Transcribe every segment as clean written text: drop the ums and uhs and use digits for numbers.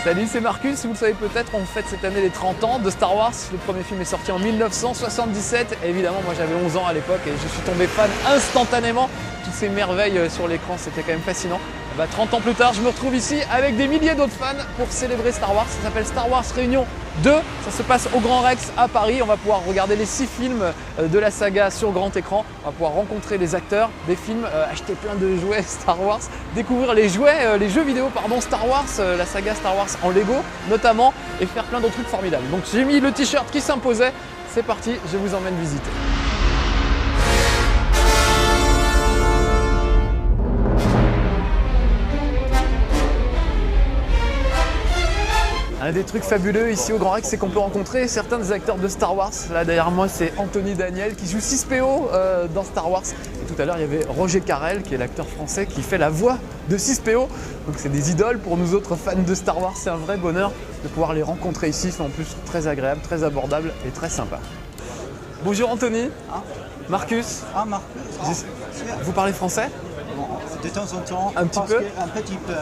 Salut, c'est Marcus, vous le savez peut-être, on fête cette année les 30 ans de Star Wars. Le premier film est sorti en 1977 et évidemment moi j'avais 11 ans à l'époque et je suis tombé fan instantanément. Toutes ces merveilles sur l'écran, c'était quand même fascinant. 30 ans plus tard, je me retrouve ici avec des milliers d'autres fans pour célébrer Star Wars. Ça s'appelle Star Wars Réunion 2. Ça se passe au Grand Rex à Paris. On va pouvoir regarder les 6 films de la saga sur grand écran. On va pouvoir rencontrer les acteurs des films, acheter plein de jouets Star Wars, découvrir les jeux vidéo Star Wars, la saga Star Wars en Lego notamment, et faire plein d'autres trucs formidables. Donc j'ai mis le t-shirt qui s'imposait. C'est parti, je vous emmène visiter. Un des trucs fabuleux ici au Grand Rex, c'est qu'on peut rencontrer certains des acteurs de Star Wars. Là derrière moi, c'est Anthony Daniel qui joue 6PO dans Star Wars. Et tout à l'heure, il y avait Roger Carrel, qui est l'acteur français qui fait la voix de 6PO. Donc c'est des idoles pour nous autres fans de Star Wars. C'est un vrai bonheur de pouvoir les rencontrer ici. C'est en plus très agréable, très abordable et très sympa. Bonjour Anthony. Marcus. Marcus. Vous parlez français? De temps en temps. Un petit peu? Un petit peu,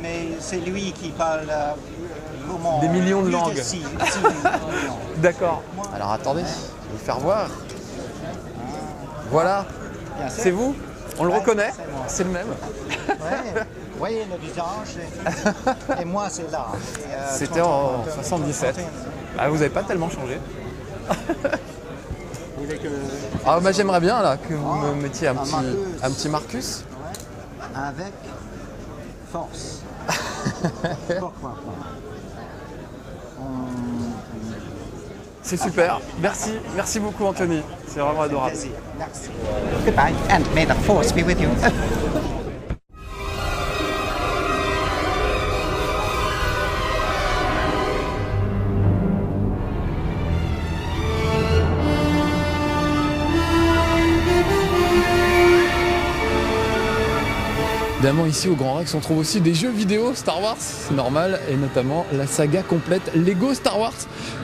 mais c'est lui qui parle des millions de langues. Si. D'accord. Alors attendez, je vais vous faire voir. Voilà. C'est vous? On le reconnaît? C'est le même. Ouais. Vous voyez le visage et moi c'est là. C'était en 77. Ah, vous n'avez pas tellement changé. Ah, bah, j'aimerais bien là que vous me mettiez un petit Marcus. Ouais. Avec force. Pourquoi pas? C'est super. Merci beaucoup Anthony. C'est vraiment adorable. Merci. Goodbye and may the force be with you. Évidemment, ici au Grand Rex, on trouve aussi des jeux vidéo Star Wars, c'est normal, et notamment la saga complète Lego Star Wars,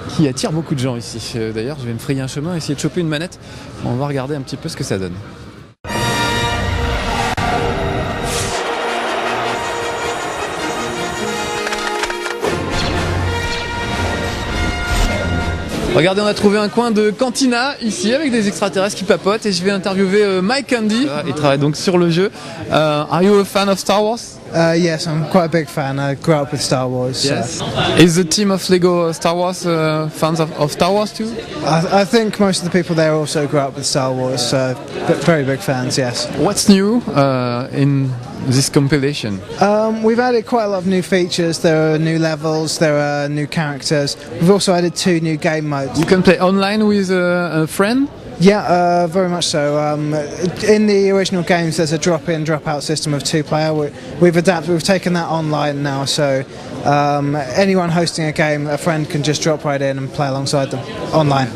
qui attire beaucoup de gens ici. D'ailleurs, je vais me frayer un chemin, essayer de choper une manette. On va regarder un petit peu ce que ça donne. Regardez, on a trouvé un coin de cantina ici avec des extraterrestres qui papotent et je vais interviewer Mike Candy. Il travaille donc sur le jeu. Are you a fan of Star Wars? Yes, I'm quite a big fan. I grew up with Star Wars. Yes. Is the team of Lego Star Wars fans of Star Wars too? I think most of the people there also grew up with Star Wars, but very big fans, yes. What's new in this compilation? We've added quite a lot of new features. There are new levels, there are new characters. We've also added 2 new game modes. You can play online with a friend? Yeah, very much so. In the original games, there's a drop-in, drop-out system of 2-player. We've adapted. We've taken that online now, so anyone hosting a game, a friend can just drop right in and play alongside them online.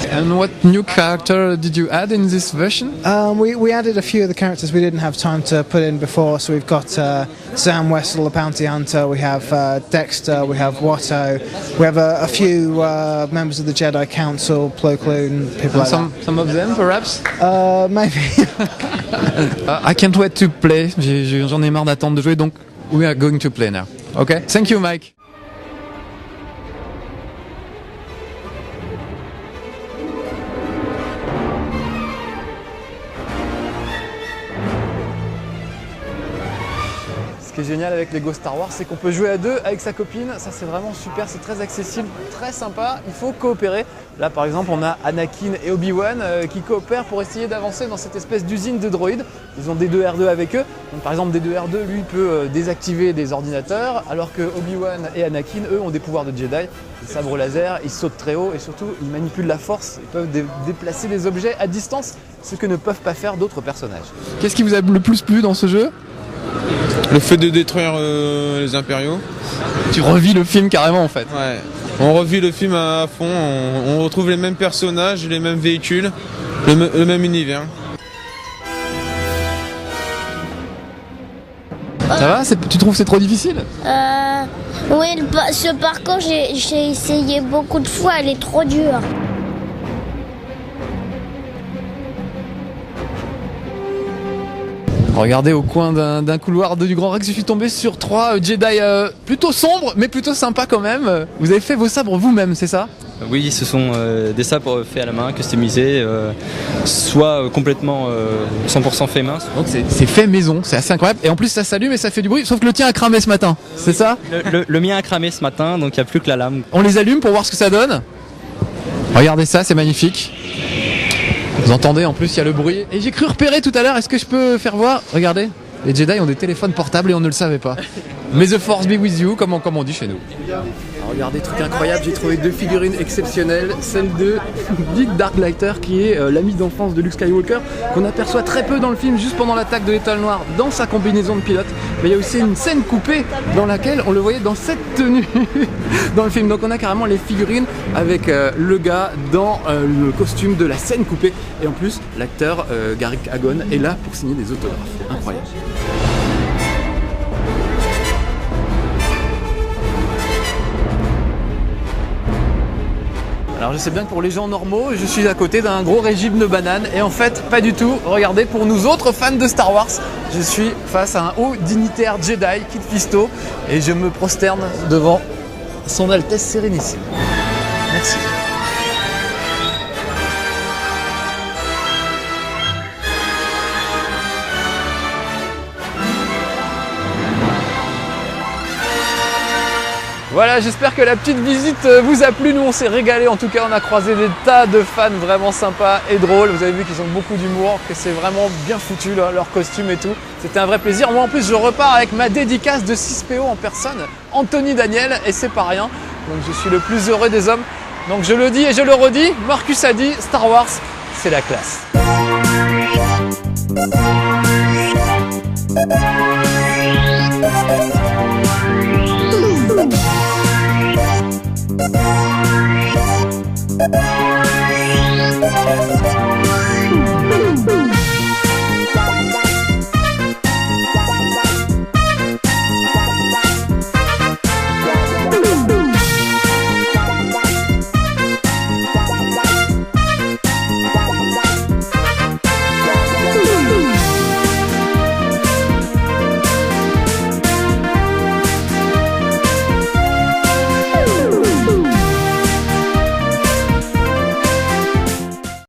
And what new character did you add in this version? We added a few of the characters we didn't have time to put in before. So we've got Sam Wessel, the bounty hunter. We have Dexter. We have Watto. We have a few members of the Jedi Council, Plo Koon, people like that. Some of them, perhaps? Maybe. I can't wait to play. J'en ai marre d'attendre de jouer, donc we are going to play now. Okay? Thank you, Mike. Ce qui est génial avec Lego Star Wars, c'est qu'on peut jouer à 2 avec sa copine. Ça, c'est vraiment super, c'est très accessible, très sympa. Il faut coopérer. Là, par exemple, on a Anakin et Obi-Wan qui coopèrent pour essayer d'avancer dans cette espèce d'usine de droïdes. Ils ont D2R2 avec eux. Donc, par exemple, D2R2, lui, peut désactiver des ordinateurs, alors que Obi-Wan et Anakin, eux, ont des pouvoirs de Jedi. Ils sabrent laser, ils sautent très haut et surtout, ils manipulent la force. Ils peuvent déplacer des objets à distance, ce que ne peuvent pas faire d'autres personnages. Qu'est-ce qui vous a le plus plu dans ce jeu ? Le fait de détruire les impériaux. Tu revis le film carrément en fait. Ouais. On revit le film à fond, on retrouve les mêmes personnages, les mêmes véhicules, le même univers. Ça va? Tu trouves que c'est trop difficile? Oui, ce parcours, j'ai essayé beaucoup de fois, elle est trop dure. Regardez au coin d'un couloir du Grand Rex, je suis tombé sur 3 Jedi plutôt sombres, mais plutôt sympas quand même. Vous avez fait vos sabres vous-même, c'est ça? Oui, ce sont des sabres faits à la main, customisés, soit complètement 100% fait main. Donc c'est fait maison, c'est assez incroyable. Et en plus ça s'allume et ça fait du bruit, sauf que le tien a cramé ce matin, c'est ça? Le mien a cramé ce matin, donc il n'y a plus que la lame. On les allume pour voir ce que ça donne. Regardez ça, c'est magnifique. Vous entendez, en plus il y a le bruit. Et j'ai cru repérer tout à l'heure, est-ce que je peux faire voir? Regardez, les Jedi ont des téléphones portables et on ne le savait pas. May the force be with you, comme on dit chez nous. Alors regardez, truc incroyable, j'ai trouvé 2 figurines exceptionnelles. Celle de Big Darklighter, qui est l'ami d'enfance de Luke Skywalker, qu'on aperçoit très peu dans le film, juste pendant l'attaque de l'Étoile Noire, dans sa combinaison de pilote. Mais il y a aussi une scène coupée dans laquelle on le voyait dans cette tenue dans le film. Donc on a carrément les figurines avec le gars dans le costume de la scène coupée. Et en plus, l'acteur Garrick Hagon est là pour signer des autographes. Incroyable. Alors je sais bien que pour les gens normaux, je suis à côté d'un gros régime de bananes et en fait pas du tout. Regardez, pour nous autres fans de Star Wars, je suis face à un haut dignitaire Jedi, Kit Fisto, et je me prosterne devant son Altesse Sérénissime. Merci. Voilà, j'espère que la petite visite vous a plu. Nous, on s'est régalé. En tout cas, on a croisé des tas de fans vraiment sympas et drôles. Vous avez vu qu'ils ont beaucoup d'humour, que c'est vraiment bien foutu, là, leur costume et tout. C'était un vrai plaisir. Moi, en plus, je repars avec ma dédicace de 6PO en personne, Anthony Daniel, et c'est pas rien. Donc, je suis le plus heureux des hommes. Donc, je le dis et je le redis. Marcus a dit, Star Wars, c'est la classe. Thank you.